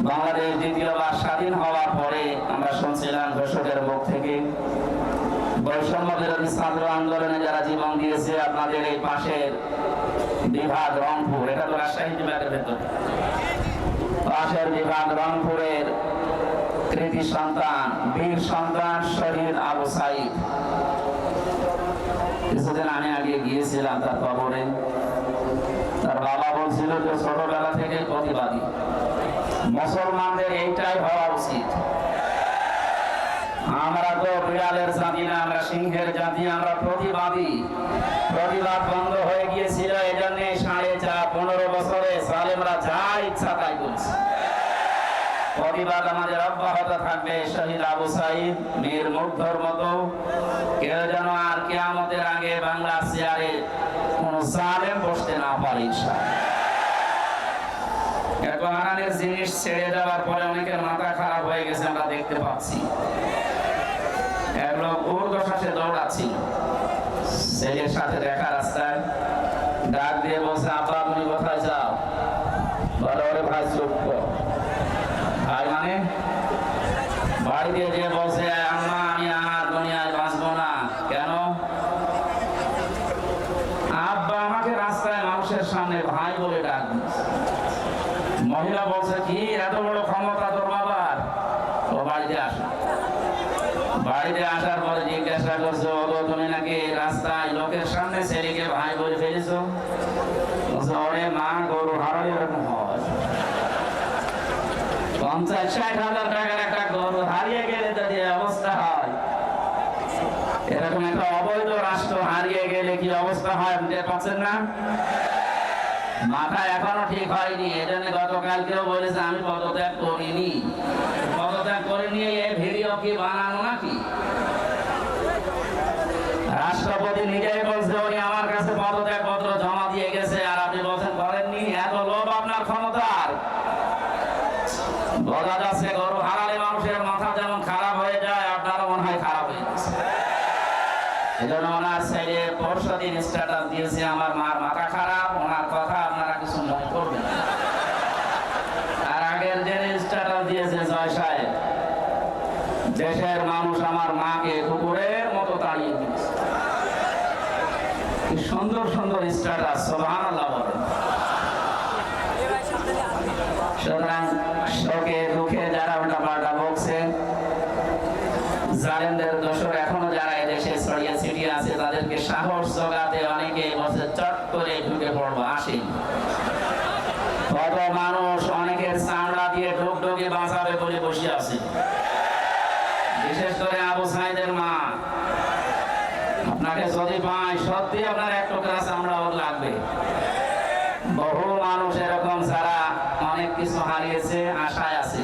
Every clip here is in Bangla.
বাংলাদেশ দ্বিতীয়বার স্বাধীন হওয়ার পরে আমরা শুনছিলাম ঘোষকের মুখ থেকে বৈষম্য বিরোধী ছাত্র আন্দোলনে যারা জীবন দিয়েছে আপনাদের এই পাশের বিভাগ রংপুর, এটা তো রাজশাহী বিভাগের ভেতর, পাশের বিভাগ রংপুরের কৃতি সন্তান বীর সন্তান শহীদ আবু সাইদ। কিছুদিন আমি আগে গিয়েছিলাম তার কবরে। তার বাবা বলছিল যে ছোটবেলা থেকে প্রতিবাদী, মুসলমানদের এইটাই হওয়া উচিত। আমরা তো বিড়ালের জাতি না, আমরা সিংহের জাতি, আমরা প্রতিবাদী। প্রতিবাদ বন্ধ হয়ে গিয়েছিল, এই জন্য 15 বছরে সালেমরা যা ইচ্ছা তাই করছে। প্রতিবাদ আমাদের অব্যাহত থাকবে। শহীদ আবু সাইদ মীর মুগ্ধর মতো কেউ যেন আর কিয়ামতের আগে বাংলার চেয়ারে কোন জালেম বসতে না পারে। এত হারানের জিনিস ছেড়ে দেওয়ার পরে অনেকের মাথা খারাপ হয়ে গেছে, আমরা দেখতে পাচ্ছি। এক লোক ঊর্ধ্বশ্বাসে দৌড়াচ্ছিল, ছেলের সাথে দেখা রাস্তায় ডাক দিয়ে বলছে, আব্বা তুমি কোথায় যাও? বলে, ওরে ভাই চুপ কর। ভাই মানে বাড়িতে যে বলছে, আম্মা আমি আর দুনিয়ায় বাঁচবো না। কেন? আব্বা আমাকে রাস্তায় মানুষের সামনে ভাই বলে ডাক। মহিলা বলছে, কি এত বড় ক্ষমতা তোর বাবার? ও বাড়িতে আসো। বাড়িতে আসার পরে জিজ্ঞাসা করছো, তুমি নাকি রাস্তায় লোকের সামনে ছেলেকে ভাই বলে ফেলেছো? ওরে মা, গরু হারালে এরকম হয়। 50-60 হাজার টাকার একটা গরু হারিয়ে গেলে যদি অবস্থা হয়, এরকম একটা অবৈধ রাষ্ট্র হারিয়ে গেলে কি অবস্থা হয় বুঝতে পারছেন না? মাথা এখনো ঠিক হয়নি। এজন্য গতকালকেও বলেছে আমি পদত্যাগ করিনি। পদত্যাগ করে নিয়ে এই ভিডিও কি বানানো নাকি? রাষ্ট্রপতি নিজেই বলছে উনি আমার কাছে পদত্যাগ পত্র জমা দিয়ে গেছে, আর আপনি বলছেন করেননি। এত লোভ আপনার ক্ষমতার। বোঝা যাচ্ছে গরু হারালে মানুষের মাথা যেমন খারাপ হয়ে যায়, আপনারও মনে হয় খারাপ হয়ে গেছে। এজন্য ওনার ছেলে পরশুদিন স্ট্যাটাস দিয়েছে, আমার মার মাথা খারাপ। ওনার কথা আপনারা কিছু মনে করবেন। আর আগের দিন স্ট্যাটাস দিয়েছে জয় সাহেব, দেশের মানুষ আমার মাকে কুকুরের মতো তাড়িয়ে দিয়েছে। কি সুন্দর সুন্দর স্ট্যাটাস, সুবহানাল্লাহ বলেন। সুতরাং শোকে দুঃখে যারা উল্টাপাল্টা বকছে, জালেমদের দোষর এখনো যারা এদেশে ছড়িয়ে ছিটিয়ে আছে, তাদেরকে সাহস জোগাতে অনেকে বসে চট করে ঢুকে পড়বো, আসেন। কত মানুষ অনেকের চামড়া দিয়ে ঢুকঢুকে বাঁচাবে বলে বসে আছে, বিশেষ করে আবু সাইদের মা। আপনাকে যদি পাই, সত্যি আপনার এক টুকরা চামড়া ওর লাগবে। বহু মানুষ এরকম যারা অনেক কিছু হারিয়েছে, আশায় আছে।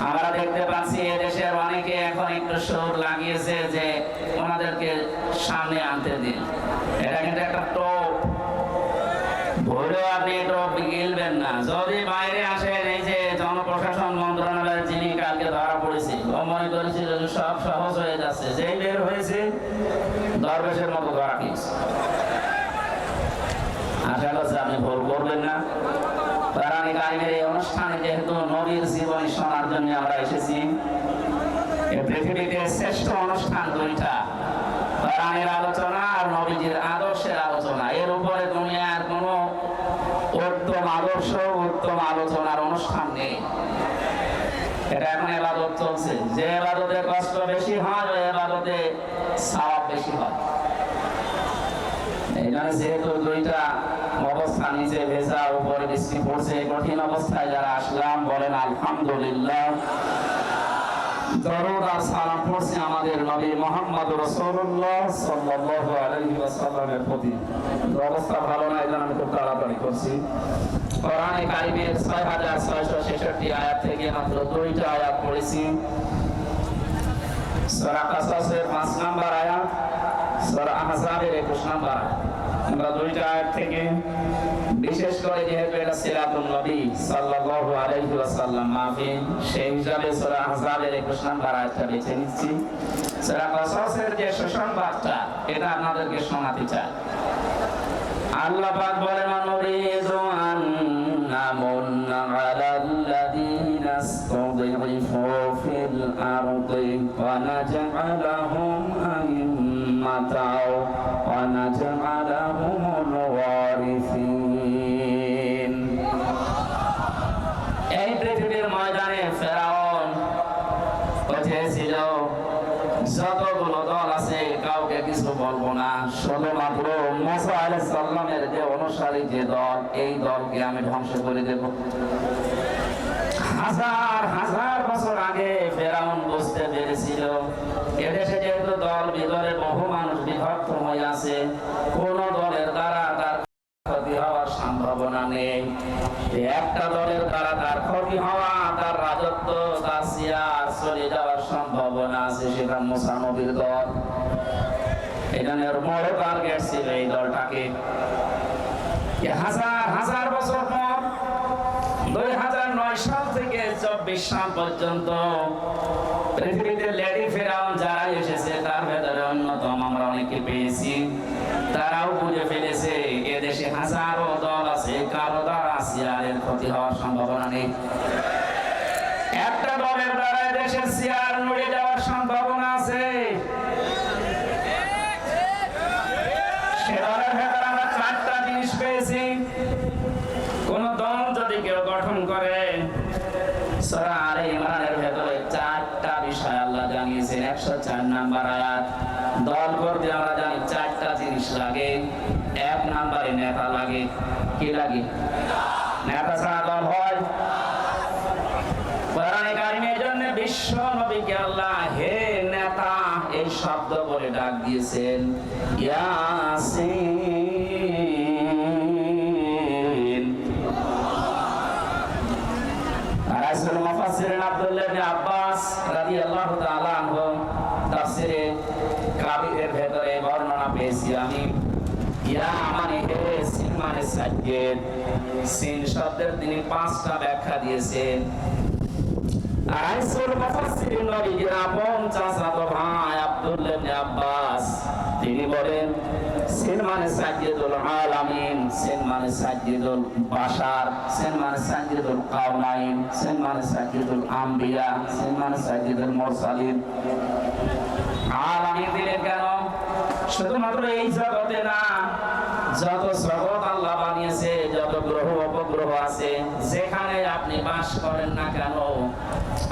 আমরা দেখতে পাচ্ছি এদেশের অনেকে এখন একটু সুর লাগিয়েছে যে ওনাদেরকে সামনে আনতে দিন। এটা কিন্তু একটা টোপ, ভুলেও আপনি টোপ গিলবেন না। যদি বাইরে আসেন, এই যে জনপ্রশাসন মন্ত্রণালয়ের যিনি কালকে ধরা পড়েছে, ও মনে করেছিল যে সব সহজ হয়ে যাচ্ছে, যেই বের হয়েছে দরবেশের মতো ধরা খেয়েছে। আশা করছি আপনি ভুল করবেন না। কোরআনে কারিমের এই অনুষ্ঠানে যেহেতু নবীর জীবনী শোনার জন্য আমরা এসেছি, এই পৃথিবীতে শ্রেষ্ঠ অনুষ্ঠান দুইটা, কোরআনের আলোচনা আর নবীজির আদর্শের আলোচনা। এর উপরে দুনিয়ার কোনো উত্তম আদর্শ, উত্তম আলোচনার অনুষ্ঠান নেই। এটা এখন ইবাদত চলছে। যে ইবাদতে কষ্ট বেশি হয়, ওই ইবাদতে সওয়াব বেশি হয়। এইখানে যেহেতু দুইটা অবস্থা, নিচে ভেজা উপরে বৃষ্টি পড়ছে, কঠিন অবস্থায় যারা আসলাম বলেন আলহামদুলিল্লাহ। দরুদ আর সালাম পড়ছি আমাদের নবী মুহাম্মদ রাসূলুল্লাহ সাল্লাল্লাহু আলাইহি ওয়াসাল্লামের প্রতি। অবস্থা ভালো না, এজন্য আমি খুব তাড়াতাড়ি করছি। কোরআনে কারিমের 6666 আয়াত থেকে মাত্র 2টা আয়াত পড়েছি। সূরা কাসাসের 5 নম্বর আয়াত, সূরা আহজাবের 21 নম্বর আয়াত। আমরা 2টা আয়াত থেকে, বিশেষ করে যেহেতু এটা সিরাতুন নবী সাল্লাল্লাহু আলাইহি ওয়াসাল্লাম মাহফিল, সেই হিসাবে সূরা আহজাবের 21 নম্বর আয়াতটা বেছে নিচ্ছি। সূরা কাসাসের যে সুসংবাদটা, এটা আপনাদেরকে শোনাতে চাই। আল্লাহ পাক বলেন, নুরিদু আন নামুন্না আলাল্লাযীনা ونجعلهم أئمة ونجعلهم الوارثين এই পৃথিবীর ময়দানে ফেরাউন চেয়েছিল যতগুলো দল আছে কাউকে কিছু বলবো না, শুধুমাত্র মুসা আলাইহিস সালামের যে অনুসারী যে দল, এই দলকে আমি ধ্বংস করে দেব। হাজার হাজার বছর আগে ফেরাউন বুঝতে পেরেছিল এদেশে যেহেতু দল ভিতরে বহু মানুষ বিভক্ত হয়ে আছে, কোন দলের দ্বারা তার ক্ষতি হওয়ার সম্ভাবনা নেই। একটা দলের দ্বারা তার ক্ষতি হওয়া, তার রাজত্ব, তার সিয়ার চলে যাওয়ার সম্ভাবনা আছে, সেটা মুসা নবীর দল। এখানে বড় টার্গেট ছিল এই দলটাকে। হাজার হাজার বছর পর 2009 সাল থেকে 24 সাল পর্যন্ত পৃথিবীতে লেডি ফেরাউন যারা এসেছে তার ভেতরে অন্যতম আমরা অনেকে পেয়েছি। তারাও বুঝে ফেলেছে এদেশে হাজারো দল আছে, কারো দ্বারা সিয়ারের ক্ষতি হওয়ার সম্ভাবনা নেই। একটা দলের দ্বারা এদেশের সিয়ার নড়ে যাওয়ার সম্ভাবনা আছে। সে দলের ভেতরে আমরা 4টা জিনিস পেয়েছি। কোন দল যদি কেউ গঠন করে, সূরা আলে ইমরানের ভেতরে 4টা বিষয় আল্লাহ জানিয়েছেন। 104 নাম্বার আয়াত। দল করতে আমরা জানি 4টা জিনিস লাগে। 1 নম্বরে নেতা লাগে। কি লাগে? নেতা ছাড়া দল হয়? কোরআনে কারিমের জন্য বিশ্ব নবীকে আল্লাহ হে নেতা এই শব্দ বলে ডাক দিয়েছেন। ইয়াসিন। রাসূল মুফাসসিরিন আব্দুল্লাহ ইবনে আব্বাস রাদিয়াল্লাহু তাআলা আনহু তাফসীরে কাবীরের ভেতরে বর্ণনা পেয়েছি আমি। ইয়া মানে হে, সিন মানে সাজ্জেদ। সিন শব্দের তিনি 5টা ব্যাখ্যা দিয়েছেন। রাসূল মুফাসসিরিন নবীর আপন চাচাতো ভাই আব্দুল্লাহ ইবনে আব্বাস তিনি বলেন সিন মানে সাজ্জেদুল আলামিন, সিন মানে সাজ্জেদুল বাশার, সিন মানে সাজ্জেদুল কাওনাইন, সিন মানে সাজ্জেদুল আম্বিয়া, সিন মানে সাজ্জেদুল মুরসালিন। আলামিন দিলেন কেন? শুধুমাত্র এই জগতে না, যত জগৎ আল্লাহ বানিয়েছে, যত গ্রহ উপগ্রহ আছে, যেখানে আপনি বাস করেন না কেন,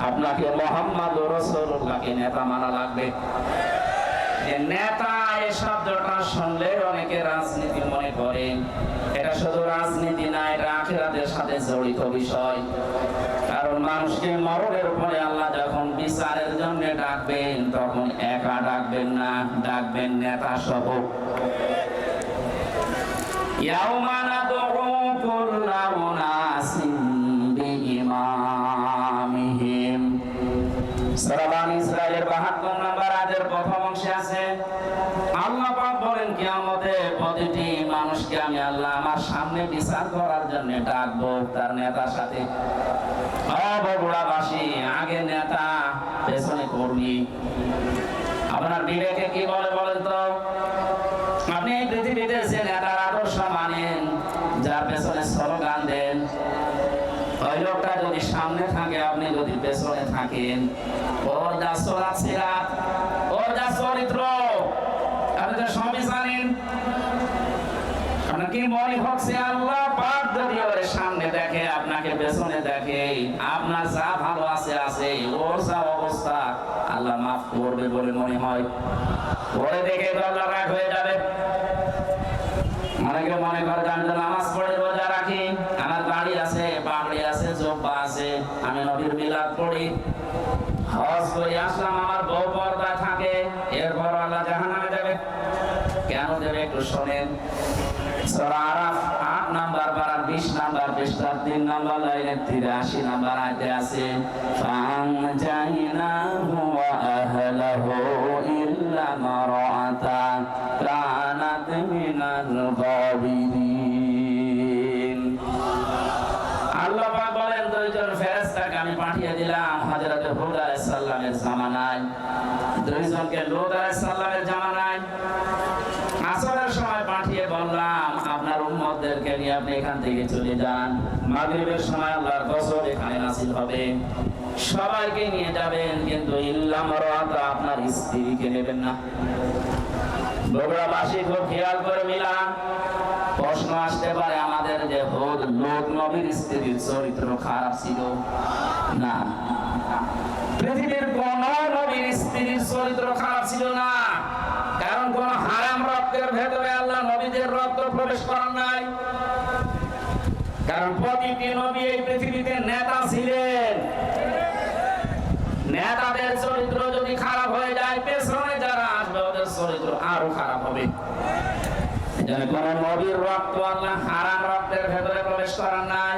আপনাকে মুহাম্মদুর রাসূলুল্লাহকে নেতা মানা লাগবে। নেতা এই শব্দটা শুনলে অনেকে রাজনীতি মনে করেন। এটা শুধু রাজনীতি না, এটা আখিরাতের সাথে জড়িত বিষয়। কারণ মানুষকে মরণের উপরে আল্লাহ যখন বিচারের জন্য ডাকবেন, তখন একা ডাকবেন না, ডাকবেন নেতা সহ। ইয়াউমা নাদউ কুল্লা উনাসিন বিইমামিহিম। সূরা বানী ইসরাঈলের 72 নম্বর আয়াতের প্রথম অংশে আছে আল্লাহ পাক বলেন কিয়ামতে প্রতিটি মানুষকে আমি আল্লাহ আমার সামনে বিচার করার জন্য ডাকবো তার নেতার সাথে। বগুড়াবাসী, আগে নেতা পেছনে কর্মী। আপনার বিবেকে কি বলে বলেন তো? আপনি এই পৃথিবীতে যে নেতার আদর্শ মানেন, যার পেছনে স্লোগান দেন, ওই লোকটা যদি সামনে থাকে, আপনি যদি পেছনে থাকেন, ওর যা চলাফেরা, ওর যা চরিত্র আপনি তো সবই জানেন। আপনার কি মনে হচ্ছে আল্লাহ পাক যদি ওর সামনে দেখে, আপনাকে পেছনে দেখে, আপনার যা ভালো আছে আছে, ওর যা অবস্থা আল্লাহ মাফ করবে বলে মনে হয়? ওরে দেখে তো আল্লাহ রাগ হয়ে যাবে। অনেকে মনে করে আমি তো নামাজ পড়ে রোজা রাখি, আমার বাড়ি আছে, পাগড়ি আছে, জোব্বা আছে, আমি নবীর মিলাদ পড়ি, হজ করে আসলাম, আমার বউ পর্দা থাকে, এরপর আল্লাহ জাহান্নামে দেবে। কেন দেবে একটু শোনেন। সূরা আরাফ 8 নাম্বার পারার 20 নাম্বার পৃষ্ঠার 3 নাম্বার লাইনের 83 নাম্বার আয়াতে আছে ফাআনজাইনাহু ওয়া আহলাহু ইল্লা মারআতা কানাত মিনাল গাবিরিন। আল্লাহ পাক বলেন দুইজন ফেরেশতাকে আমি পাঠিয়ে দিলাম হযরত হুদ আলাইহিস সালামের জামানায়, দুইজনকে লূত আলাইহিস সালামের জামানায় আসরের সময় পাঠিয়ে বললাম আপনার উম্মতদেরকে নিয়ে আপনি এখান থেকে চলে যান। মাগরিবের সময় আল্লাহর কসম এখানে না নাজিল হবে, সবাইকে নিয়ে যাবেন, কিন্তু ইল্লা মারওয়াতা আপনার স্ত্রীকে নেবেন না। বগুড়াবাসী খুব খেয়াল করে মিলান। প্রশ্ন আসতে পারে আমাদের যে হুদ লোক নবীর স্ত্রীর চরিত্র খারাপ ছিল না, পৃথিবীর কোন নবীর স্ত্রীর চরিত্র খারাপ ছিল না, কারণ কোন হারাম রক্তের ভেতরে আল্লাহ নবীদের রক্ত প্রবেশ করার নাই। কারণ প্রতিটি নবী এই পৃথিবীতে নেতা ছিলেন, নেতাদের চরিত্র যদি খারাপ হয়ে যায়, পেছনে যারা আসবে ওদের চরিত্র আরো খারাপ হবে। কোন নবীর রক্ত আল্লাহ হারাম রক্তের ভেতরে প্রবেশ করার নাই।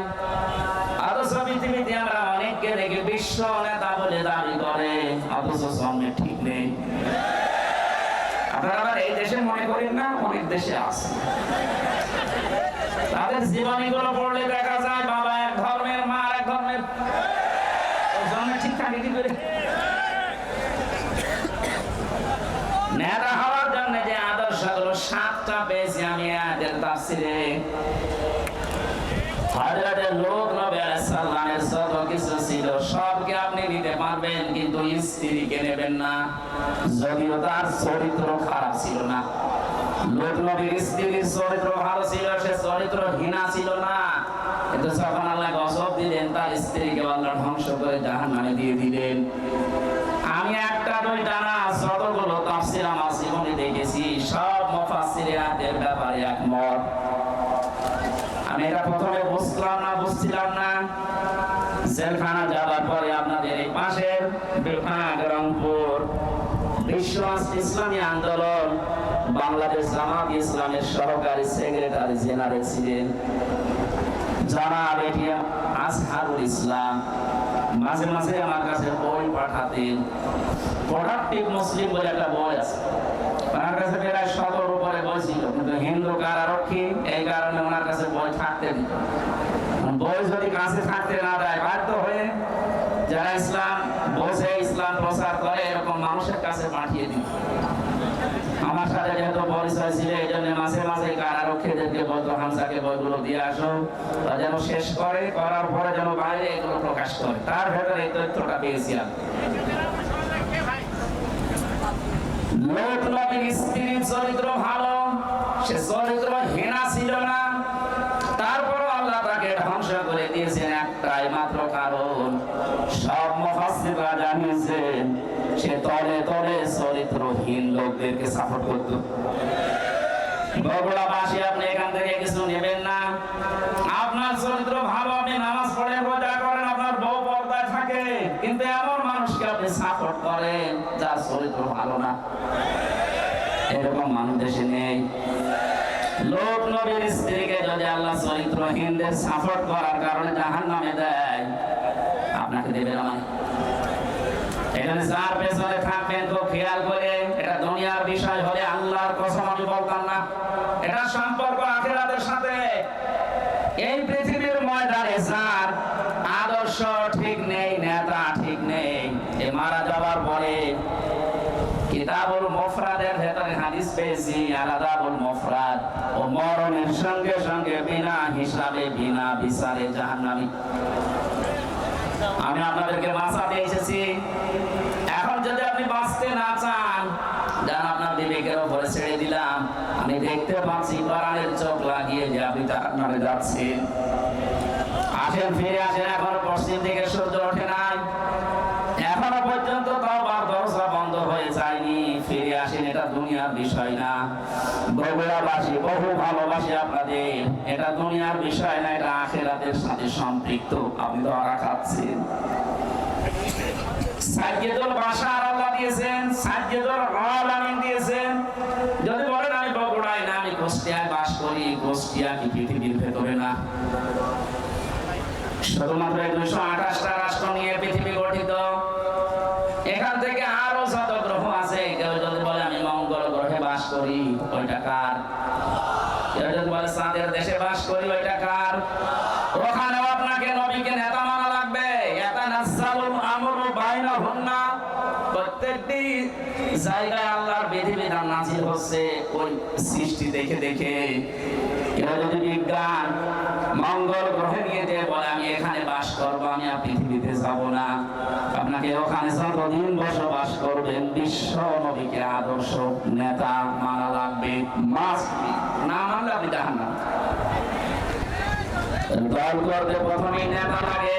অথচ পৃথিবীতে আমরা অনেককে দেখি বিশ্ব নেতা বলে দাবি করে, অথচ সামনে ঠিক নেই। আপনারা আবার এই দেশে মনে করেন না, অনেক দেশে আছে। তাদের জীবনীগুলো পড়লে দেখা যায় বাবা এক ধর্মের, মা এক ধর্মের, ঠিক থাকে কি করে। নেতা হওয়ার জন্য যে আদর্শগুলো 7টা পেয়েছি আমি এদের তাফসীরে। হযরত লূত নবী আলাইহিস সালামের যত কিছু ছিল সবকে আপনি নিতে পারবেন, কিন্তু স্ত্রীকে নেবেন না, যদিও তার চরিত্র খারাপ ছিল না। লূত নবীর স্ত্রীর চরিত্র ভালো ছিল, সে চরিত্রহীনা ছিল না, কিন্তু যখন আল্লাহ গজব দিলেন তার স্ত্রীকে আল্লাহ ধ্বংস করে জাহান্নামে দিয়ে দিলেন। আমি একটা দুইটা না, যতগুলো তাফসীর আমার জীবনে দেখেছি সব মুফাসসিরদের ব্যাপারে একমত। আমি এটা প্রথমে বুঝছিলাম না, জেলখানা যাওয়ার পরে আপনাদের এই পাশের বিভাগ রংপুর বিশ্ব ইসলামী আন্দোলন বাংলাদেশ জামাত ইসলামের সহকারী সেক্রেটারি জেনারেল ছিলেন জনাব এটিএম আজহারুল ইসলাম। মাঝে মাঝে আমার কাছে বই পাঠাতেন। প্রোডাক্টিভ মুসলিম বলে একটা বই আছে, ওনার কাছে প্রায় 100 উপরে বই ছিল, কিন্তু হিন্দু কারারক্ষী এই কারণে ওনার কাছে বই থাকতে দিত। বই যদি কাছে থাকতে না দেয়, বাধ্য হয়ে যারা ইসলাম বোঝে, ইসলাম প্রচার করে, এরকম মানুষের কাছে পাঠিয়ে দিত। আমার সাথে যেহেতু পরিচয় ছিল, এই জন্য মাঝে মাঝে কারারক্ষীদেরকে বলতো হামসাকে বইগুলো দিয়ে আসো, যেন শেষ করে, করার পরে যেন বাইরে এগুলো প্রকাশ করে। তার ভেতরে এই তথ্যটা পেয়েছিলাম। লূত নবীর স্ত্রীর চরিত্র ভালো, সে চরিত্রহীনা ছিল না, তারপর আল্লাহ তাকে ধ্বংস করে দিয়েছেন একটাই মাত্র কারণ। সব মুফাসসিররা জানিয়েছেন সে তলে তলে চরিত্রহীন লোকদেরকে সাপোর্ট করত। বগুড়াবাসী আপনি এখান থেকে কিছু নেবেন না, আপনার চরিত্র ভালো, আপনি নামাজ পড়েন, রোজা করেন, আপনার বউ পর্দায় থাকে, কিন্তু এমন মানুষকে আপনি সাপোর্ট করেন যার চরিত্র ভালো না। এরকম মানুষ দেশে নেই। লূত নবীর স্ত্রীকে যদি আল্লাহ চরিত্রহীনদের সাপোর্ট করার কারণে জাহান্নামে দেয়, আপনাকে দেবে না। এখানে যার পেছনে থাকবেন খুব খেয়াল করে, এটা দুনিয়ার বিষয় হলে আল্লাহর কসম আমি বলতাম না, এটা সম্পর্ক আখিরাতের সাথে। এই পৃথিবীর ময়দানে যার আদর্শ ঠিক নেই, নেতা ঠিক নেই, এ মারা যাওয়ার পরে কিতাবুল মুফরাদের ভেতরে হাদিস পেয়েছি, আলাদাবুল মুফরাদ, ও মরণের সঙ্গে সঙ্গে বিনা হিসাবে বিনা বিচারে জাহান্নামী। আমি আপনাদেরকে বাঁচাতে এসেছি। এখন যদি আপনি বাঁচতে না চান, যান আপনার বিবেকের উপরে ছেড়ে দিলাম। আমি দেখতে পাচ্ছি কোরআনের চোখ লাগিয়ে যে আপনি জাহান্নামে যাচ্ছেন। আসেন, ফিরে আসেন, এখন পশ্চিম দিকে সূর্য ওঠে নাই, এখনো পর্যন্ত তওবার দরজা বন্ধ হয়ে যায়নি। ফিরে আসেন, এটা দুনিয়ার বিষয় না। বগুড়াবাসী বহু ভালোবাসি আপনাদের, এটা দুনিয়ার বিষয় না, এটা আখিরাতের সাথে সম্পৃক্ত। আপনি ধরা খাচ্ছেন। সাইয়্যিদুল বাশার আল্লাহ দিয়েছেন, সাইয়্যিদুল আলামিন দিয়েছেন। যদি বলেন আমি বগুড়ায় না, আমি কুষ্টিয়ায় বাস করি, কুষ্টিয়া কি পৃথিবীর ভেতরে না? শুধুমাত্র 228টা রাষ্ট্র নিয়ে পৃথিবী গঠিত। এখান থেকে আরো যত গ্রহ আছে, কেউ যদি বলে আমি মঙ্গল গ্রহে বাস করি, ওইটা কার? কেউ যদি বলে চাঁদের দেশে বাস করি, ওইটা কার? ওখানেও আপনাকে নবীকে নেতা মানা লাগবে। ইয়াতানাজ্জালুল আমরু বাইনাহুন্না, প্রত্যেকটি জায়গায় আল্লাহর বিধিবিধান নাযিল হচ্ছে ওই সৃষ্টি দেখে দেখে। কেউ যদি বিজ্ঞান মঙ্গল গ্রহে নিয়ে যে বলে আমি এখানে বাস করবো, আমি পৃথিবীতে যাব না। আপনাকে ওখানে যতদিন বসবাস করবেন বিশ্ব নবীকে আদর্শ নেতা মানা লাগবে, মাস্ট না মানলে আপনি জাহান্নাম। দল করতে প্রথমেই নেতা লাগে।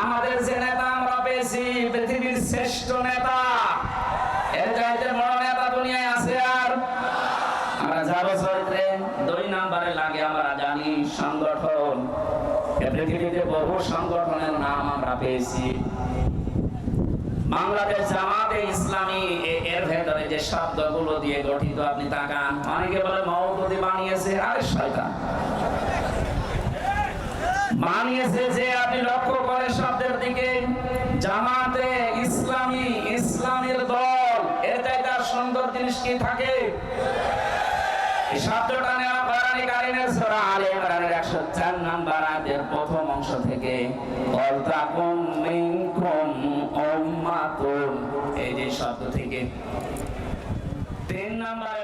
আমাদের যে নেতা আমরা পেয়েছি পৃথিবীর শ্রেষ্ঠ নেতা, এর চাইতে বড় নেতা দুনিয়ায় আছে আর? আমরা যাব চরিত্রে। 2 নম্বরে লাগে আমরা জানি সংগঠন। পৃথিবীতে বহু সংগঠনের নাম আমরা পেয়েছি। বাংলাদেশ জামাতে ইসলামী এর ভেতরে যে শব্দগুলো দিয়ে গঠিত আপনি তাকান। অনেকে বলে মওদুদি বানিয়েছে, আরে শয়তান বানিয়েছে। যে আপনি লক্ষ্য করে শব্দের দিকে, জামাতে ইসলামী, ইসলামের দল, এর চাইতে আর সুন্দর জিনিস কি থাকে? এই শব্দটা নেওয়া কোরআন কারীমের সূরা আলে ইমরানের 104 নম্বর আয়াতের প্রথম অংশ থেকে, ওয়ালতাকুম মিনকুম উম্মাতুন, এই যে শব্দ থেকে 3 নম্বরে